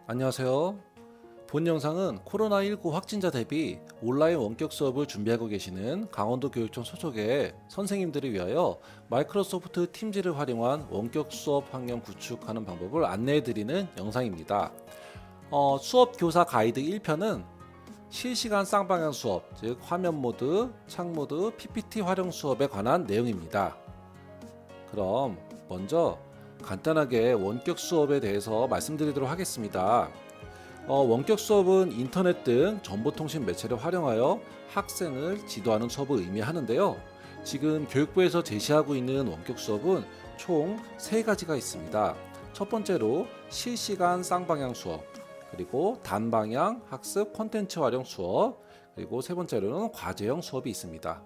안녕하세요. 본 영상은 코로나19 확진자 대비 온라인 원격 수업을 준비하고 계시는 강원도 교육청 소속의 선생님들을 위하여 마이크로소프트 팀즈를 활용한 원격 수업 환경 구축하는 방법을 안내해드리는 영상입니다. 수업 교사 가이드 1편은 실시간 쌍방향 수업, 즉 화면 모드, 창 모드, PPT 활용 수업에 관한 내용입니다. 그럼 먼저 간단하게 원격 수업에 대해서 말씀드리도록 하겠습니다. 원격 수업은 인터넷 등 정보통신 매체를 활용하여 학생을 지도하는 수업을 의미하는데요. 지금 교육부에서 제시하고 있는 원격 수업은 총 3가지가 있습니다. 첫 번째로 실시간 쌍방향 수업, 그리고 단방향 학습 콘텐츠 활용 수업, 그리고 세 번째로는 과제형 수업이 있습니다.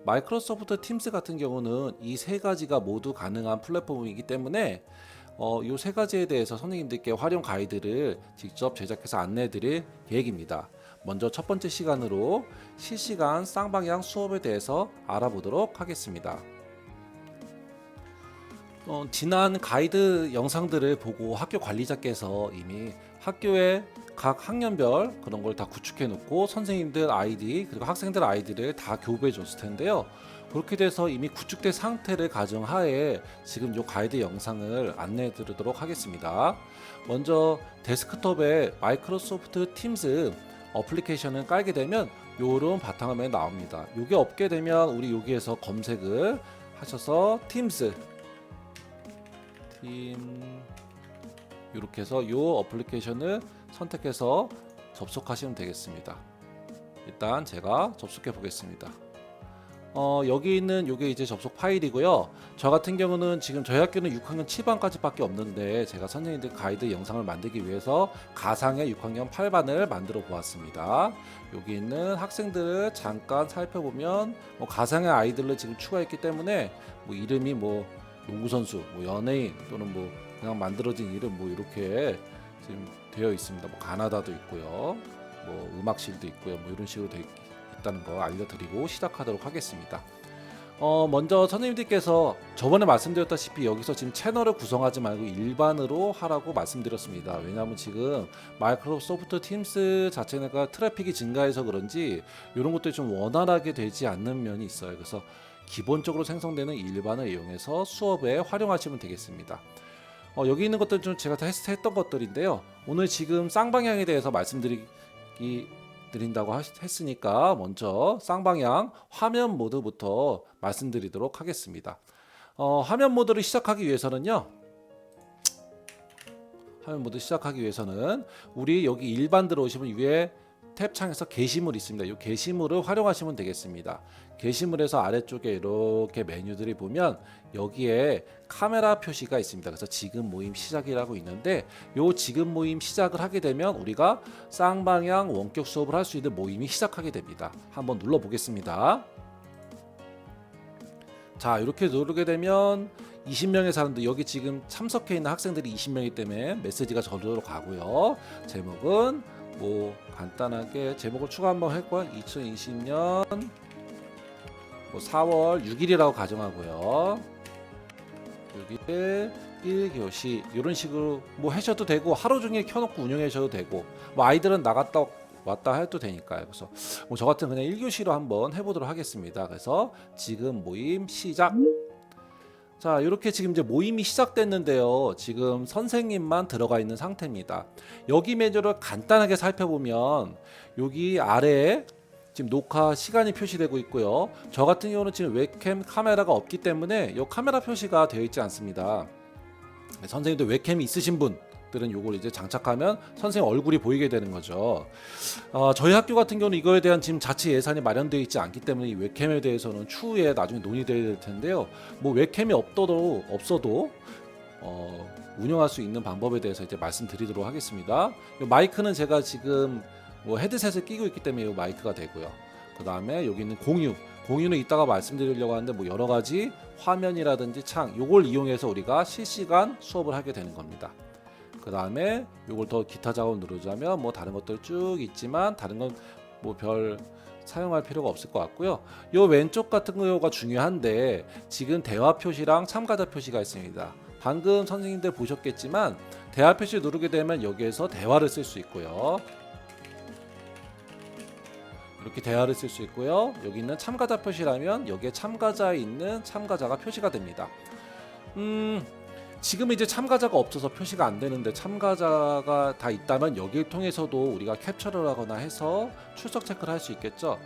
마이크로소프트 팀스 같은 경우는 이 3가지가 모두 가능한 플랫폼이기 때문에 이 3가지에 대해서 선생님들께 활용 가이드를 직접 제작해서 안내해 드릴 계획입니다. 먼저 첫 번째 시간으로 실시간 쌍방향 수업에 대해서 알아보도록 하겠습니다. 지난 가이드 영상들을 보고 학교 관리자께서 이미 학교에 각 학년별 그런 걸 다 구축해 놓고 선생님들 아이디 그리고 학생들 아이디를 다 교부해 줬을 텐데요. 그렇게 돼서 이미 구축된 상태를 가정하에 지금 이 가이드 영상을 안내해 드리도록 하겠습니다. 먼저 데스크톱에 마이크로소프트 팀스 어플리케이션을 깔게 되면 이런 바탕화면이 나옵니다. 이게 없게 되면 우리 여기에서 검색을 하셔서 팀스 이렇게 해서 이 어플리케이션을 선택해서 접속하시면 되겠습니다. 일단 제가 접속해 보겠습니다. 여기 있는 이게 이제 접속 파일이고요. 저 같은 경우는 지금 저희 학교는 6학년 7반까지 밖에 없는데 제가 선생님들 가이드 영상을 만들기 위해서 가상의 6학년 8반을 만들어 보았습니다. 여기 있는 학생들을 잠깐 살펴보면 가상의 아이들을 지금 추가했기 때문에 이름이 농구선수, 연예인 또는 그냥 만들어진 이름 이렇게 지금 되어 있습니다. 가나다도 있고요, 음악실도 있고요, 이런 식으로 되어 있다는 거 알려드리고 시작하도록 하겠습니다. 먼저 선생님들께서 저번에 말씀드렸다시피 여기서 지금 채널을 구성하지 말고 일반으로 하라고 말씀드렸습니다. 왜냐하면 지금 마이크로소프트 팀스 자체가 트래픽이 증가해서 그런지 이런 것들이 좀 원활하게 되지 않는 면이 있어요. 그래서 기본적으로 생성되는 일반을 이용해서 수업에 활용하시면 되겠습니다. 여기 있는 것들은 좀 제가 테스트했던 것들인데요. 오늘 지금 쌍방향에 대해서 드린다고 했으니까 먼저 쌍방향 화면 모드부터 말씀드리도록 하겠습니다. 화면 모드를 시작하기 위해서는요. 우리 여기 일반 들어오시면 위에 탭 창에서 게시물 있습니다. 이 게시물을 활용하시면 되겠습니다. 게시물에서 아래쪽에 이렇게 메뉴들이 보면 여기에 카메라 표시가 있습니다. 그래서 지금 모임 시작이라고 있는데 이 지금 모임 시작을 하게 되면 우리가 쌍방향 원격 수업을 할 수 있는 모임이 시작하게 됩니다. 한번 눌러 보겠습니다. 자, 이렇게 누르게 되면 20명의 사람들, 여기 지금 참석해 있는 학생들이 20명이기 때문에 메시지가 저절로 가고요. 제목은 간단하게 제목을 추가 한번 했고요. 2020년 4월 6일이라고 가정하고요. 6일 1교시 이런 식으로 하셔도 되고 하루 종일 켜놓고 운영하셔도 되고 아이들은 나갔다 왔다 해도 되니까요. 그래서 저 같은 그냥 1교시로 한번 해보도록 하겠습니다. 그래서 지금 모임 시작. 자, 이렇게 지금 이제 모임이 시작됐는데요. 지금 선생님만 들어가 있는 상태입니다. 여기 메뉴를 간단하게 살펴보면 여기 아래에 지금 녹화 시간이 표시되고 있고요. 저 같은 경우는 지금 웹캠 카메라가 없기 때문에 이 카메라 표시가 되어 있지 않습니다. 선생님들 웹캠이 있으신 분들은 이걸 이제 장착하면 선생님 얼굴이 보이게 되는 거죠. 저희 학교 같은 경우는 이거에 대한 지금 자체 예산이 마련되어 있지 않기 때문에 이 웹캠에 대해서는 추후에 나중에 논의되어야 될 텐데요. 웹캠이 없어도 운영할 수 있는 방법에 대해서 이제 말씀드리도록 하겠습니다. 이 마이크는 제가 지금 헤드셋을 끼고 있기 때문에 이 마이크가 되고요. 그 다음에 여기 있는 공유는 이따가 말씀드리려고 하는데 여러 가지 화면이라든지 창 요걸 이용해서 우리가 실시간 수업을 하게 되는 겁니다. 그 다음에 요걸 더 기타 작업 누르자면 다른 것들 쭉 있지만 다른 건 별 사용할 필요가 없을 것 같고요. 요 왼쪽 같은 거가 중요한데 지금 대화 표시랑 참가자 표시가 있습니다. 방금 선생님들 보셨겠지만 대화 표시 누르게 되면 여기에서 대화를 쓸 수 있고요. 이렇게 대화를 쓸 수 있고요. 여기 있는 참가자 표시라면 여기에 참가자에 있는 참가자가 표시가 됩니다. 지금 이제 참가자가 없어서 표시가 안 되는데 참가자가 다 있다면 여기를 통해서도 우리가 캡처를 하거나 해서 출석 체크를 할 수 있겠죠.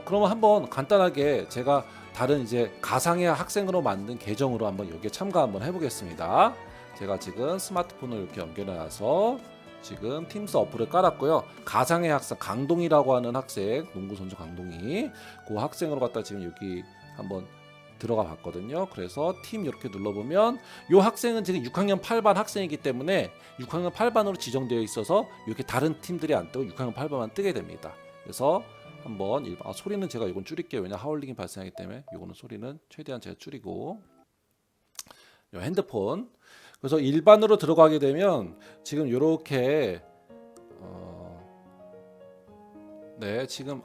그러면 한번 간단하게 제가 다른 이제 가상의 학생으로 만든 계정으로 한번 여기에 참가 한번 해보겠습니다. 제가 지금 스마트폰을 이렇게 연결해놔서 지금 팀스 어플을 깔았고요. 가상의 학생 강동이라고 하는 학생, 농구 선수 강동이 그 학생으로 갖다 지금 여기 한번 들어가 봤거든요. 그래서 팀 이렇게 눌러보면 이 학생은 지금 6학년 8반 학생이기 때문에 6학년 8반으로 지정되어 있어서 이렇게 다른 팀들이 안 뜨고 6학년 8반만 뜨게 됩니다. 그래서 한번 소리는 제가 이건 줄일게요. 왜냐 하울링이 발생하기 때문에 이거는 소리는 최대한 제가 줄이고 이 핸드폰 그래서 일반으로 들어가게 되면 지금 이렇게 네 지금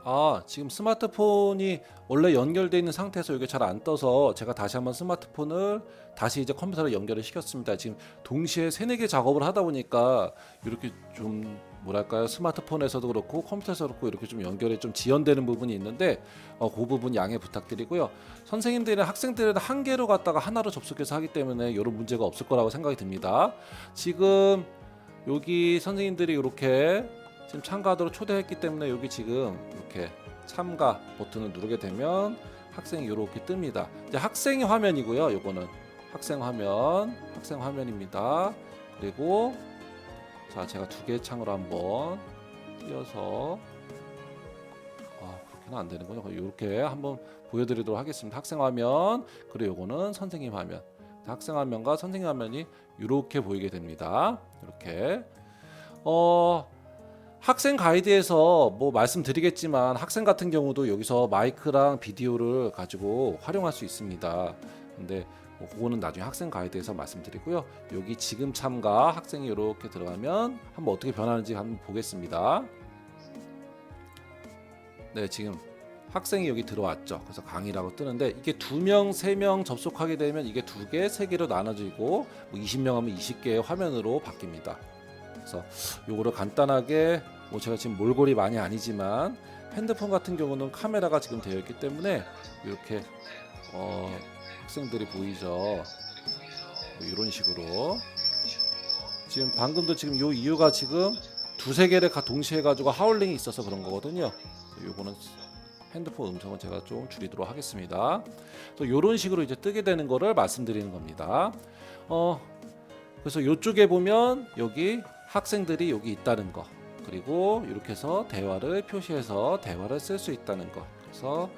스마트폰이 원래 연결되어 있는 상태에서 이게 잘 안 떠서 제가 다시 한번 스마트폰을 다시 이제 컴퓨터로 연결을 시켰습니다. 지금 동시에 3-4개 작업을 하다 보니까 이렇게 좀 뭐랄까요 스마트폰에서도 그렇고 컴퓨터에서도 그렇고 이렇게 좀 연결이 좀 지연되는 부분이 있는데 그 부분 양해 부탁드리고요. 선생님들이나 학생들은 한 개로 갖다가 하나로 접속해서 하기 때문에 이런 문제가 없을 거라고 생각이 듭니다. 지금 여기 선생님들이 이렇게 지금 참가하도록 초대했기 때문에 여기 지금 이렇게 참가 버튼을 누르게 되면 학생이 이렇게 뜹니다. 이제 학생의 화면이고요. 요거는 학생 화면입니다. 그리고 자 제가 2개의 창으로 한번 띄어서 그렇게는 안 되는군요. 이렇게 한번 보여드리도록 하겠습니다. 학생 화면 그리고 요거는 선생님 화면. 학생 화면과 선생님 화면이 이렇게 보이게 됩니다. 이렇게 학생 가이드에서 뭐 말씀드리겠지만 학생 같은 경우도 여기서 마이크랑 비디오를 가지고 활용할 수 있습니다. 근데 그거는 나중에 학생 가이드에서 말씀드리고요. 여기 지금 참가 학생이 이렇게 들어가면 한번 어떻게 변하는지 한번 보겠습니다. 네, 지금 학생이 여기 들어왔죠. 그래서 강의라고 뜨는데 이게 2명, 3명 접속하게 되면 이게 2개, 3개로 나눠지고 뭐 20명 하면 20개의 화면으로 바뀝니다. 그래서 요거를 간단하게 뭐 제가 지금 몰골이 많이 아니지만 핸드폰 같은 경우는 카메라가 지금 되어 있기 때문에 이렇게 학생들이 보이죠. 이런 식으로 지금 방금도 지금 요 이유가 지금 2-3개를 동시에 가지고 하울링이 있어서 그런 거거든요. 요거는 핸드폰 음성은 제가 좀 줄이도록 하겠습니다. 또 이런 식으로 이제 뜨게 되는 거를 말씀드리는 겁니다. 그래서 이쪽에 보면 여기 학생들이 여기 있다는 거 그리고 이렇게 해서 대화를 표시해서 대화를 쓸 수 있다는 거 그래서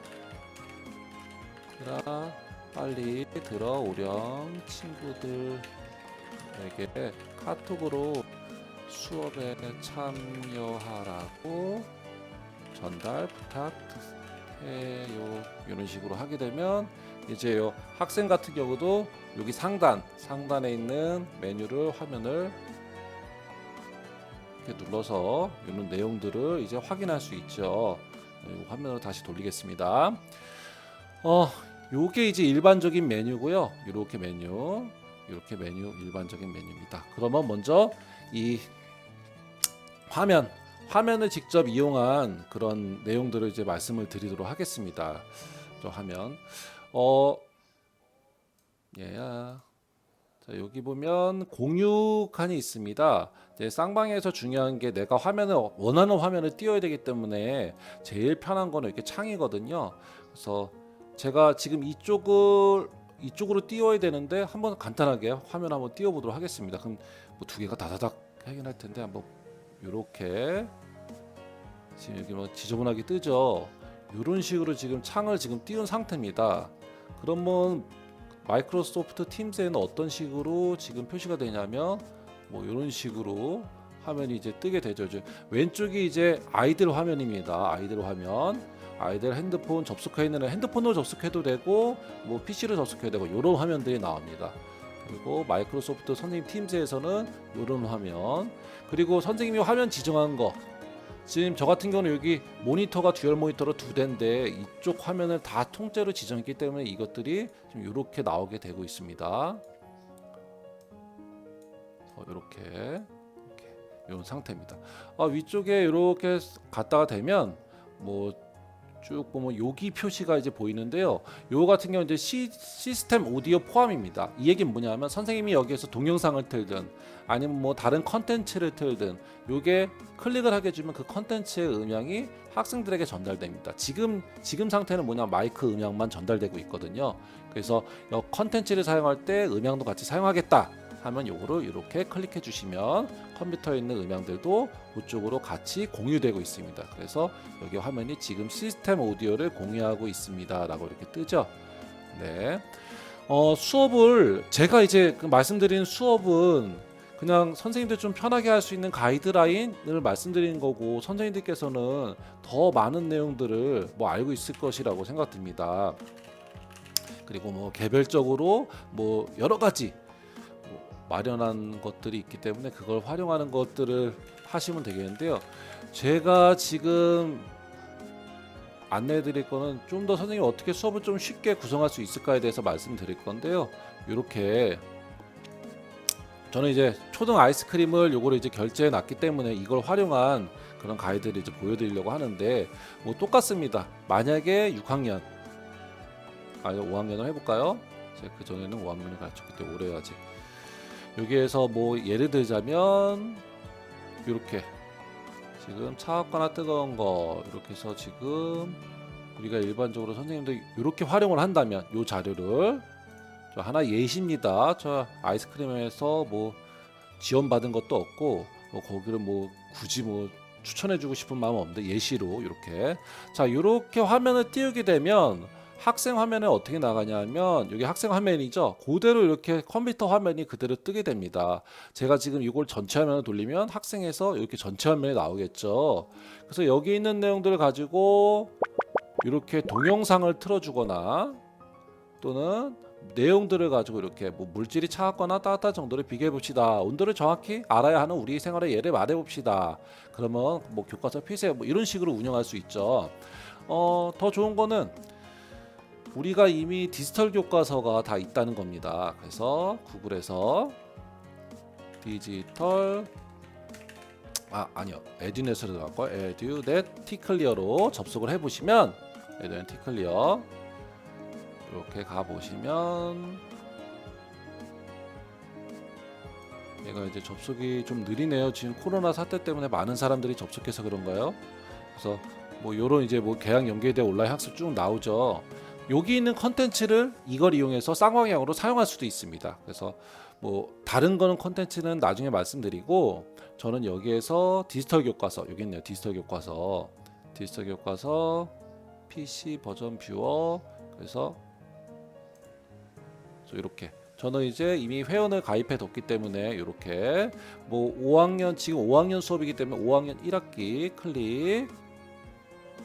빨리 들어오렴 친구들에게 카톡으로 수업에 참여하라고 전달 부탁해요. 이런 식으로 하게 되면 이제 요 학생 같은 경우도 여기 상단에 있는 메뉴를 화면을 이렇게 눌러서 이런 내용들을 이제 확인할 수 있죠. 화면으로 다시 돌리겠습니다. 요게 이제 일반적인 메뉴고요. 이렇게 메뉴 일반적인 메뉴입니다. 그러면 먼저 이 화면을 직접 이용한 그런 내용들을 이제 말씀을 드리도록 하겠습니다. 저 화면 자, 여기 보면 공유 칸이 있습니다. 이제 쌍방에서 중요한 게 내가 원하는 화면을 띄워야 되기 때문에 제일 편한 거는 이렇게 창이거든요. 그래서 제가 지금 이쪽으로 띄워야 되는데 한번 간단하게 화면 한번 띄워보도록 하겠습니다. 그럼 뭐 2개가 다다닥 하긴 할 텐데 한번 이렇게 지금 여기 뭐 지저분하게 뜨죠. 이런 식으로 지금 창을 지금 띄운 상태입니다. 그러면 마이크로소프트 팀스에는 어떤 식으로 지금 표시가 되냐면 뭐 이런 식으로 화면이 이제 뜨게 되죠. 왼쪽이 이제 아이들 화면입니다. 아이들 핸드폰 접속해 있는 핸드폰으로 접속해도 되고 뭐 PC로 접속해도 되고 이런 화면들이 나옵니다. 그리고 마이크로소프트 선생님 팀즈에서는 이런 화면 그리고 선생님이 화면 지정한 거 지금 저 같은 경우는 여기 모니터가 듀얼 모니터로 2대인데 이쪽 화면을 다 통째로 지정했기 때문에 이것들이 지금 이렇게 나오게 되고 있습니다. 이렇게 이런 상태입니다. 위쪽에 이렇게 갔다가 되면 뭐 쭉 보면 여기 표시가 이제 보이는데요. 요 같은 경우 이제 시스템 오디오 포함입니다. 이 얘기는 뭐냐면 선생님이 여기에서 동영상을 틀든 아니면 뭐 다른 컨텐츠를 틀든 요게 클릭을 하게 해주면 그 컨텐츠의 음향이 학생들에게 전달됩니다. 지금 상태는 뭐냐, 마이크 음향만 전달되고 있거든요. 그래서 이 컨텐츠를 사용할 때 음향도 같이 사용하겠다 하면 요거를 이렇게 클릭해 주시면 컴퓨터에 있는 음향들도 그쪽으로 같이 공유되고 있습니다. 그래서 여기 화면이 지금 시스템 오디오를 공유하고 있습니다 라고 이렇게 뜨죠. 네. 수업을 제가 이제 말씀드린 수업은 그냥 선생님들 좀 편하게 할 수 있는 가이드라인을 말씀드리는 거고, 선생님들께서는 더 많은 내용들을 뭐 알고 있을 것이라고 생각됩니다. 그리고 뭐 개별적으로 뭐 여러 가지 마련한 것들이 있기 때문에 그걸 활용하는 것들을 하시면 되겠는데요. 제가 지금 안내해 드릴 거는 좀 더 선생님이 어떻게 수업을 좀 쉽게 구성할 수 있을까에 대해서 말씀드릴 건데요. 이렇게 저는 이제 초등 아이스크림을 요거를 이제 결제해 놨기 때문에 이걸 활용한 그런 가이드를 이제 보여드리려고 하는데, 뭐 똑같습니다. 만약에 6학년 5학년을 해볼까요? 제가 그 전에는 5학년을 가르쳤기 때문에 오래 해야지. 여기에서 뭐 예를 들자면 이렇게 지금 차갑거나 뜨거운 거 이렇게 해서 지금 우리가 일반적으로 선생님들 이렇게 활용을 한다면 이 자료를 저 하나 예시입니다. 저 아이스크림에서 뭐 지원받은 것도 없고 뭐 거기를 뭐 굳이 뭐 추천해주고 싶은 마음 없는데 예시로 이렇게 자 이렇게 화면을 띄우게 되면 학생 화면에 어떻게 나가냐면 여기 학생 화면이죠. 그대로 이렇게 컴퓨터 화면이 그대로 뜨게 됩니다. 제가 지금 이걸 전체 화면을 돌리면 학생에서 이렇게 전체 화면이 나오겠죠. 그래서 여기 있는 내용들을 가지고 이렇게 동영상을 틀어주거나 또는 내용들을 가지고 이렇게 뭐 물질이 차갑거나 따뜻한 정도를 비교해 봅시다. 온도를 정확히 알아야 하는 우리 생활의 예를 말해 봅시다. 그러면 뭐 교과서 필세 뭐 이런 식으로 운영할 수 있죠. 더 좋은 거는 우리가 이미 디지털 교과서가 다 있다는 겁니다. 그래서 구글에서 디지털 에듀넷으로 들어갈 거예요. 에듀넷 티클리어로 접속을 해보시면 에듀넷 티클리어 이렇게 가보시면 얘가 이제 접속이 좀 느리네요. 지금 코로나 사태 때문에 많은 사람들이 접속해서 그런가요? 그래서 뭐 요런 이제 뭐 계약 연계돼 온라인 학습 쭉 나오죠. 여기 있는 컨텐츠를 이걸 이용해서 쌍방향으로 사용할 수도 있습니다. 그래서 뭐 다른 거는 컨텐츠는 나중에 말씀드리고 저는 여기에서 디지털 교과서 여기 있네요. 디지털 교과서 PC 버전 뷰어 그래서 이렇게 저는 이제 이미 회원을 가입해 뒀기 때문에 이렇게 뭐 5학년 지금 5학년 수업이기 때문에 5학년 1학기 클릭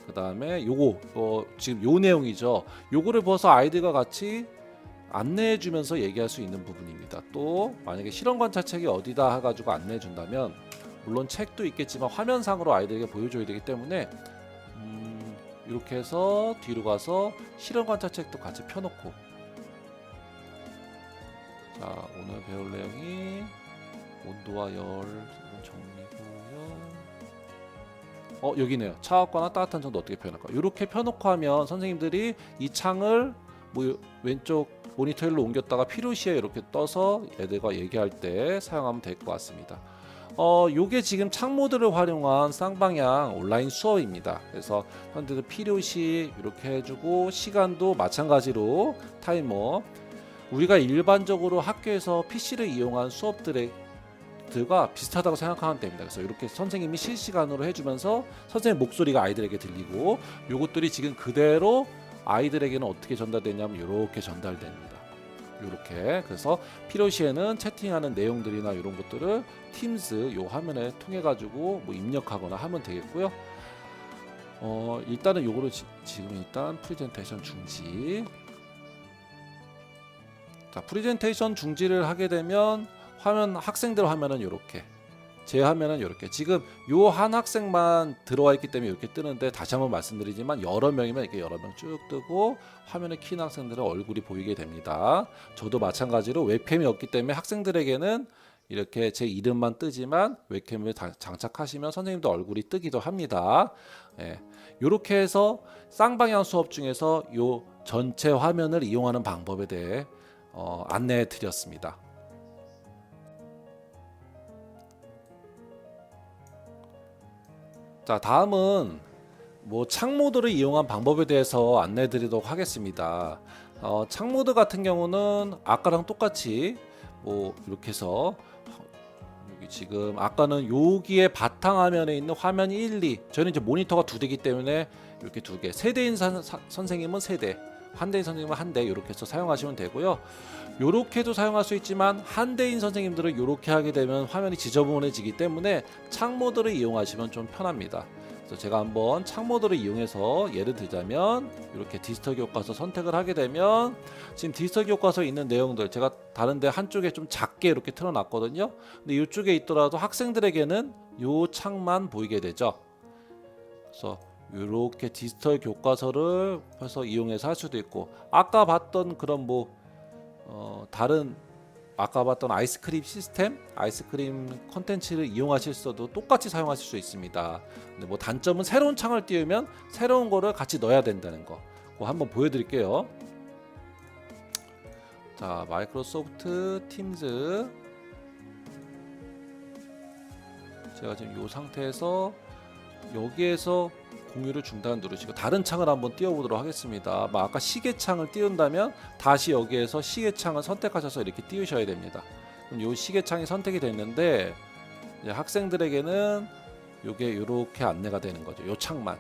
그 다음에 요거 지금 요 내용이죠. 요거를 보서 아이들과 같이 안내해 주면서 얘기할 수 있는 부분입니다. 또 만약에 실험 관찰책이 어디다 해가지고 안내해 준다면 물론 책도 있겠지만 화면상으로 아이들에게 보여줘야 되기 때문에 이렇게 해서 뒤로 가서 실험 관찰책도 같이 펴놓고 자 오늘 배울 내용이 온도와 열 정리고요. 여기네요. 차갑거나 따뜻한 정도 어떻게 표현할까? 이렇게 펴놓고 하면 선생님들이 이 창을 뭐 왼쪽 모니터로 옮겼다가 필요시에 이렇게 떠서 애들과 얘기할 때 사용하면 될 것 같습니다. 요게 지금 창 모드를 활용한 쌍방향 온라인 수업입니다. 그래서 선생님들 필요시 이렇게 해주고 시간도 마찬가지로 타이머 우리가 일반적으로 학교에서 PC를 이용한 수업들과 비슷하다고 생각하면 됩니다. 그래서 이렇게 선생님이 실시간으로 해주면서 선생님 목소리가 아이들에게 들리고 요것들이 지금 그대로 아이들에게는 어떻게 전달되냐면 이렇게 전달됩니다. 이렇게 그래서 필요시에는 채팅하는 내용들이나 이런 것들을 팀스 요 화면에 통해 가지고 뭐 입력하거나 하면 되겠고요. 일단은 요거를 지금 일단 프레젠테이션 중지. 자, 프레젠테이션 중지를 하게 되면 학생들 화면은 이렇게 제 화면은 이렇게 지금 요 한 학생만 들어와 있기 때문에 이렇게 뜨는데 다시 한번 말씀드리지만 여러 명이면 이렇게 여러 명 쭉 뜨고 화면에 킨 학생들의 얼굴이 보이게 됩니다. 저도 마찬가지로 웹캠이 없기 때문에 학생들에게는 이렇게 제 이름만 뜨지만 웹캠을 장착하시면 선생님도 얼굴이 뜨기도 합니다. 예, 이렇게 해서 쌍방향 수업 중에서 요 전체 화면을 이용하는 방법에 대해 안내해 드렸습니다. 자, 다음은 창모드를 이용한 방법에 대해서 안내해 드리도록 하겠습니다. 창모드 같은 경우는 아까랑 똑같이 이렇게 해서 여기 지금 아까는 여기에 바탕화면에 있는 화면 1, 2 저희는 이제 모니터가 2대이기 때문에 이렇게 2개, 세대인 선생님은 3대, 한대인 선생님은 1대 이렇게 해서 사용하시면 되고요. 요렇게도 사용할 수 있지만 한대인 선생님들은 이렇게 하게 되면 화면이 지저분해지기 때문에 창모드를 이용하시면 좀 편합니다. 그래서 제가 한번 창모드를 이용해서 예를 들자면 이렇게 디지털 교과서 선택을 하게 되면 지금 디지털 교과서에 있는 내용들 제가 다른데 한쪽에 좀 작게 이렇게 틀어놨거든요. 근데 이쪽에 있더라도 학생들에게는 요 창만 보이게 되죠. 그래서 이렇게 디지털 교과서를 해서 이용해서 할 수도 있고, 아까 봤던 그런 다른 아까 봤던 아이스크림 시스템, 아이스크림 컨텐츠를 이용하실 수도 똑같이 사용하실 수 있습니다. 근데 단점은 새로운 창을 띄우면 새로운 거를 같이 넣어야 된다는 거. 그거 한번 보여드릴게요. 자, 마이크로소프트 팀즈. 제가 지금 이 상태에서 여기에서 공유를 중단 누르시고 다른 창을 한번 띄워보도록 하겠습니다. 아까 시계창을 띄운다면 다시 여기에서 시계창을 선택하셔서 이렇게 띄우셔야 됩니다. 그럼 이 시계창이 선택이 됐는데 이제 학생들에게는 이게 이렇게 안내가 되는 거죠. 이 창만.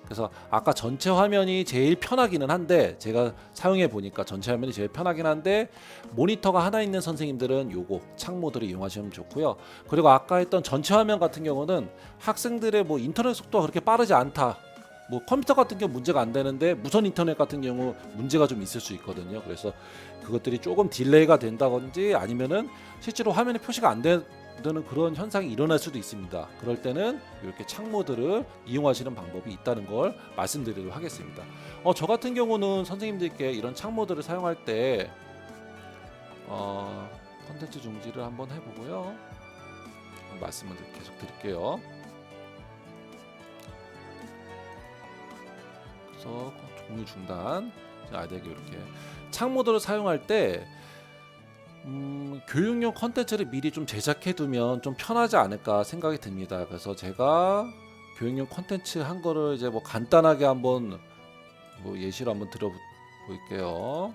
그래서 아까 전체 화면이 제일 편하기는 한데 제가 사용해 보니까 전체 화면이 제일 편하긴 한데 모니터가 하나 있는 선생님들은 요거 창 모드를 이용하시면 좋고요. 그리고 아까 했던 전체 화면 같은 경우는 학생들의 인터넷 속도가 그렇게 빠르지 않다. 컴퓨터 같은 경우 문제가 안 되는데 무선 인터넷 같은 경우 문제가 좀 있을 수 있거든요. 그래서 그것들이 조금 딜레이가 된다든지 아니면은 실제로 화면에 표시가 안 되는 그런 현상이 일어날 수도 있습니다. 그럴 때는 이렇게 창 모드를 이용하시는 방법이 있다는 걸 말씀드리도록 하겠습니다. 저 같은 경우는 선생님들께 이런 창 모드를 사용할 때 컨텐츠 중지를 한번 해보고요. 말씀을 계속 드릴게요. 그래서 공유 중단. 아이들에게 이렇게 창 모드를 사용할 때 교육용 컨텐츠를 미리 좀 제작해 두면 좀 편하지 않을까 생각이 듭니다. 그래서 제가 교육용 컨텐츠 한 거를 이제 간단하게 한번 예시로 한번 들어볼게요.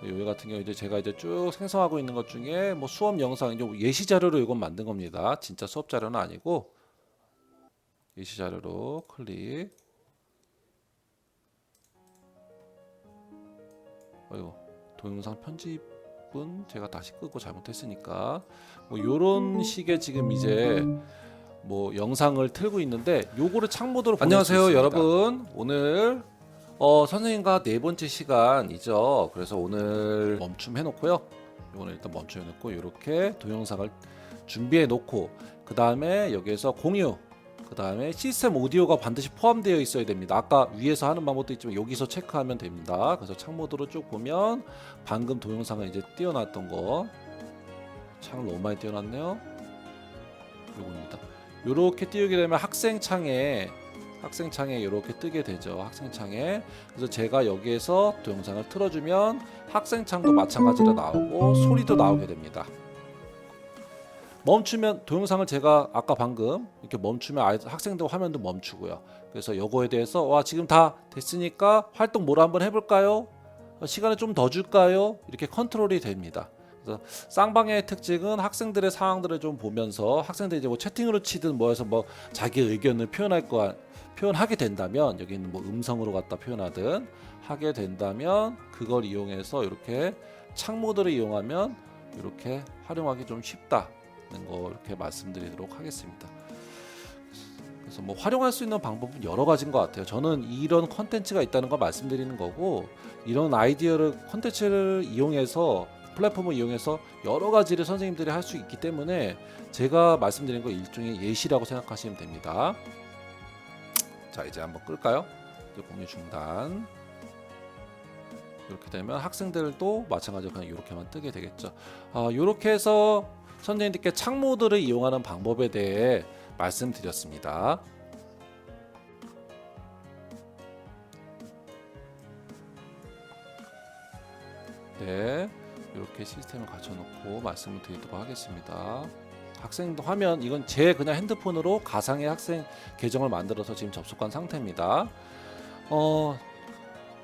여기 같은 경우 이제 제가 이제 쭉 생성하고 있는 것 중에 수업 영상 이제 예시 자료로 이건 만든 겁니다. 진짜 수업 자료는 아니고 예시 자료로 클릭. 동영상 편집은 제가 다시 끄고 잘못했으니까 요런 식의 지금 이제 영상을 틀고 있는데 요거를 창 모드로 보낼 수 있습니다. 안녕하세요 여러분, 오늘 선생님과 네 번째 시간이죠. 그래서 오늘 멈춤해 놓고요. 요거는 일단 멈춤해 놓고 이렇게 동영상을 준비해 놓고 그 다음에 여기에서 공유, 그 다음에 시스템 오디오가 반드시 포함되어 있어야 됩니다. 아까 위에서 하는 방법도 있지만 여기서 체크하면 됩니다. 그래서 창 모드로 쭉 보면 방금 동영상을 이제 띄워놨던 거, 창을 너무 많이 띄워놨네요. 요겁니다. 요렇게 띄우게 되면 학생창에 이렇게 뜨게 되죠. 학생창에. 그래서 제가 여기에서 동영상을 틀어주면 학생창도 마찬가지로 나오고 소리도 나오게 됩니다. 멈추면 동영상을 제가 아까 방금 이렇게 멈추면 학생들 화면도 멈추고요. 그래서 요거에 대해서 지금 다 됐으니까 활동 뭐로 한번 해볼까요? 시간을 좀 더 줄까요? 이렇게 컨트롤이 됩니다. 그래서 쌍방향의 특징은 학생들의 상황들을 좀 보면서 학생들이 이제 채팅으로 치든 해서 자기 의견을 표현하게 된다면 여기는 음성으로 갖다 표현하든 하게 된다면 그걸 이용해서 이렇게 창 모드를 이용하면 이렇게 활용하기 좀 쉽다. 거 이렇게 말씀드리도록 하겠습니다. 그래서 활용할 수 있는 방법은 여러 가지인 것 같아요. 저는 이런 컨텐츠가 있다는 걸 말씀드리는 거고, 이런 컨텐츠를 이용해서 플랫폼을 이용해서 여러 가지를 선생님들이 할 수 있기 때문에 제가 말씀드린 거 일종의 예시라고 생각하시면 됩니다. 자, 이제 한번 끌까요? 이제 공유 중단. 이렇게 되면 학생들도 마찬가지로 그냥 이렇게만 뜨게 되겠죠. 이렇게 해서 선생님들께 창모드를 이용하는 방법에 대해 말씀드렸습니다. 네, 이렇게 시스템을 갖춰놓고 말씀을 드리도록 하겠습니다. 학생도 화면, 이건 제 그냥 핸드폰으로 가상의 학생 계정을 만들어서 지금 접속한 상태입니다.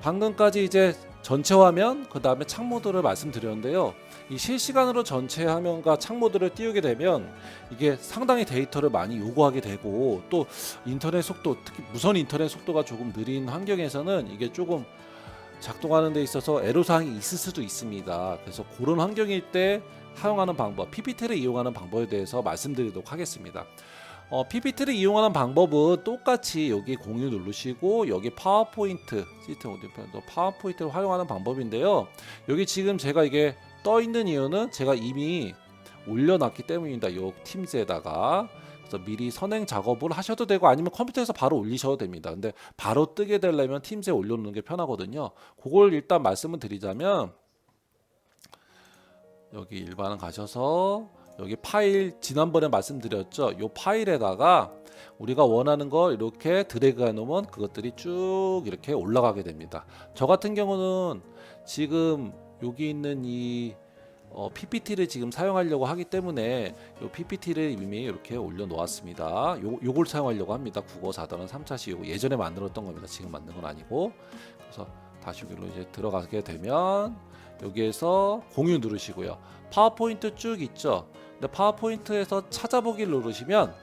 방금까지 이제 전체 화면, 그 다음에 창모드를 말씀드렸는데요. 이 실시간으로 전체 화면과 창모드를 띄우게 되면 이게 상당히 데이터를 많이 요구하게 되고, 또 인터넷 속도, 특히 무선 인터넷 속도가 조금 느린 환경에서는 이게 조금 작동하는 데 있어서 애로사항이 있을 수도 있습니다. 그래서 그런 환경일 때 사용하는 방법, PPT를 이용하는 방법에 대해서 말씀드리도록 하겠습니다. PPT를 이용하는 방법은 똑같이 여기 공유 누르시고 여기 파워포인트 시스템 오디오편도 파워포인트를 활용하는 방법인데요. 여기 지금 제가 이게 떠 있는 이유는 제가 이미 올려놨기 때문입니다. 요 팀즈에다가. 그래서 미리 선행 작업을 하셔도 되고 아니면 컴퓨터에서 바로 올리셔도 됩니다. 근데 바로 뜨게 되려면 팀즈에 올려놓는 게 편하거든요. 그걸 일단 말씀을 드리자면, 여기 일반은 가셔서 여기 파일, 지난번에 말씀드렸죠. 이 파일에다가 우리가 원하는 거 이렇게 드래그 해 놓으면 그것들이 쭉 이렇게 올라가게 됩니다. 저 같은 경우는 지금 여기 있는 이 PPT를 지금 사용하려고 하기 때문에 이 PPT를 이미 이렇게 올려 놓았습니다. 요걸 사용하려고 합니다. 국어 4단원 3차시 요거 예전에 만들었던 겁니다. 지금 만든 건 아니고. 그래서 다시 여기로 이제 들어가게 되면 여기에서 공유 누르시고요. 파워포인트 쭉 있죠. 근데 파워포인트에서 찾아보기를 누르시면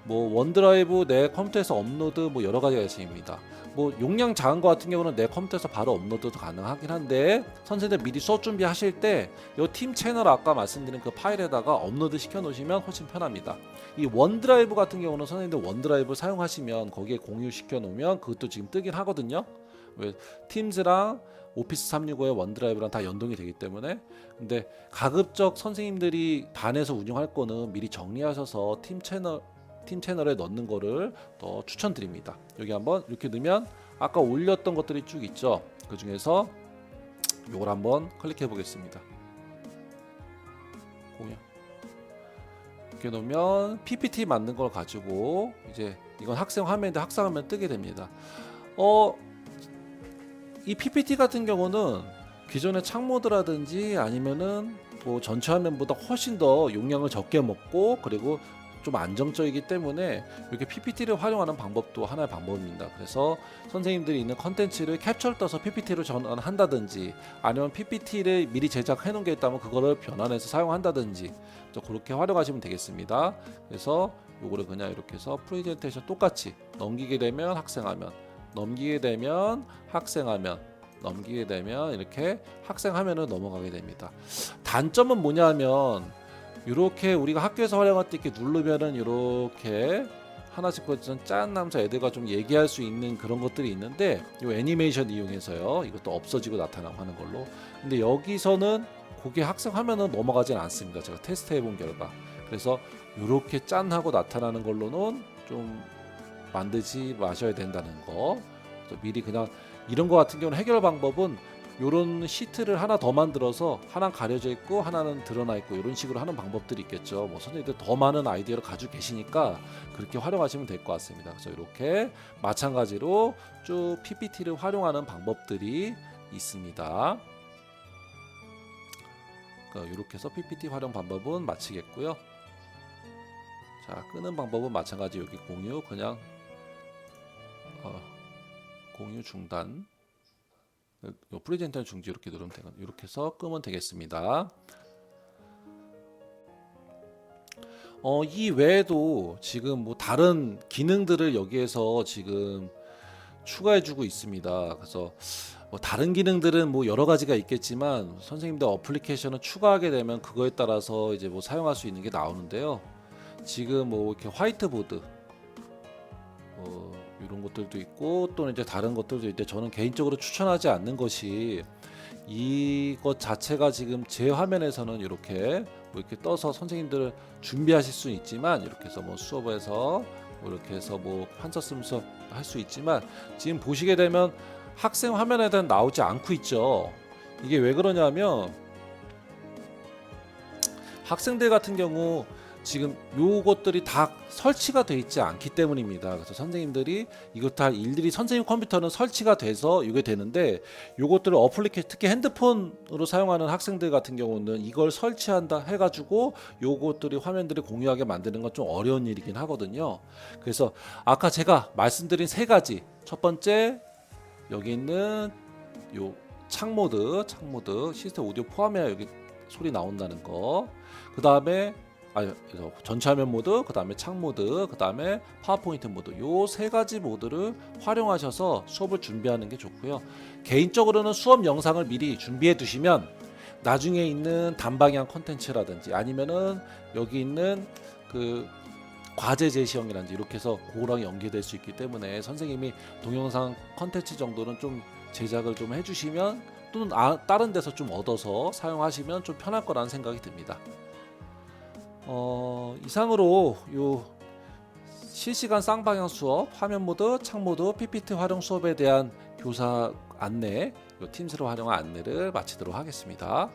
뭐 원드라이브 내 컴퓨터에서 업로드 뭐 여러 가지가 있습니다. 뭐 용량 작은 거 같은 경우는 내 컴퓨터에서 바로 업로드도 가능하긴 한데, 선생님들 미리 수업 준비하실 때 이 팀 채널 아까 말씀드린 그 파일에다가 업로드 시켜 놓으시면 훨씬 편합니다. 이 원드라이브 같은 경우는 선생님들 원드라이브 사용하시면 거기에 공유 시켜 놓으면 그것도 지금 뜨긴 하거든요. 왜 팀즈랑 오피스 365의 원드라이브랑 다 연동이 되기 때문에. 근데 가급적 선생님들이 반에서 운영할 거는 미리 정리하셔서 팀 채널에 넣는 거를 더 추천드립니다. 여기 한번 이렇게 넣으면 아까 올렸던 것들이 쭉 있죠. 그 중에서 이걸 한번 클릭해 보겠습니다. 공유. 이렇게 놓으면 PPT 만든 걸 가지고 이제 이건 학생 화면인데 학생화면 뜨게 됩니다. 이 PPT 같은 경우는 기존의 창모드라든지 아니면은 뭐 전체 화면보다 훨씬 더 용량을 적게 먹고 그리고 좀 안정적이기 때문에 이렇게 PPT를 활용하는 방법도 하나의 방법입니다. 그래서 선생님들이 있는 컨텐츠를 캡처를 떠서 PPT로 전환한다든지 아니면 PPT를 미리 제작해 놓은 게 있다면 그거를 변환해서 사용한다든지 그렇게 활용하시면 되겠습니다. 그래서 요거를 그냥 이렇게 해서 프레젠테이션 똑같이 넘기게 되면 학생화면, 넘기게 되면 학생화면, 넘기게 되면 이렇게 학생화면으로 넘어가게 됩니다. 단점은 뭐냐면 이렇게 우리가 학교에서 활용할 때 이렇게 누르면은 이렇게 하나씩 짠 남자 애들과 좀 얘기할 수 있는 그런 것들이 있는데, 이 애니메이션 이용해서요 이것도 없어지고 나타나고 하는 걸로. 근데 여기서는 그게 학생 화면은 넘어가진 않습니다. 제가 테스트 해본 결과. 그래서 이렇게 짠 하고 나타나는 걸로는 좀 만들지 마셔야 된다는 거. 미리 그냥 이런 거 같은 경우는 해결 방법은 요런 시트를 하나 더 만들어서 하나는 가려져 있고 하나는 드러나 있고 이런 식으로 하는 방법들이 있겠죠. 뭐 선생님들 더 많은 아이디어를 가지고 계시니까 그렇게 활용하시면 될 것 같습니다. 그래서 이렇게 마찬가지로 쭉 PPT를 활용하는 방법들이 있습니다. 그러니까 이렇게 해서 PPT 활용 방법은 마치겠고요. 자, 끄는 방법은 마찬가지. 여기 공유 그냥 공유 중단, 요 프레젠테이션 중지 이렇게 누르면 되거든요. 이렇게 해서 끄면 되겠습니다. 이 외에도 지금 뭐 다른 기능들을 여기에서 지금 추가해주고 있습니다. 그래서 뭐 다른 기능들은 뭐 여러 가지가 있겠지만 선생님들 어플리케이션을 추가하게 되면 그거에 따라서 이제 뭐 사용할 수 있는 게 나오는데요. 지금 뭐 이렇게 화이트보드 이런 것들도 있고 또는 이제 다른 것들도 있는데, 저는 개인적으로 추천하지 않는 것이 이것 자체가 지금 제 화면에서는 이렇게 뭐 이렇게 떠서 선생님들 준비하실 수 있지만, 이렇게 해서 뭐 수업에서 뭐 이렇게 해서 뭐 환자 쓰면서 할 수 있지만 지금 보시게 되면 학생 화면에는 나오지 않고 있죠. 이게 왜 그러냐면 학생들 같은 경우 지금 요것들이 다 설치가 돼 있지 않기 때문입니다. 그래서 선생님들이 이것도 할 일들이 선생님 컴퓨터는 설치가 돼서 이게 되는데 요것들을 어플리케이션 특히 핸드폰으로 사용하는 학생들 같은 경우는 이걸 설치한다 해가지고 요것들이 화면들이 공유하게 만드는 건 좀 어려운 일이긴 하거든요. 그래서 아까 제가 말씀드린 세 가지 첫 번째 여기 있는 요 창 모드 시스템 오디오 포함해야 여기 소리 나온다는 거. 그 다음에 전체 화면 모드, 그 다음에 창 모드, 그 다음에 파워포인트 모드 요 세 가지 모드를 활용하셔서 수업을 준비하는 게 좋고요. 개인적으로는 수업 영상을 미리 준비해 두시면 나중에 있는 단방향 컨텐츠라든지 아니면은 여기 있는 그 과제 제시형이라든지 이렇게 해서 그거랑 연계될 수 있기 때문에 선생님이 동영상 컨텐츠 정도는 좀 제작을 좀 해주시면 또는 다른 데서 좀 얻어서 사용하시면 좀 편할 거라는 생각이 듭니다. 이상으로 요 실시간 쌍방향 수업, 화면 모드, 창 모드, PPT 활용 수업에 대한 교사 안내, 요 팀스로 활용한 안내를 마치도록 하겠습니다.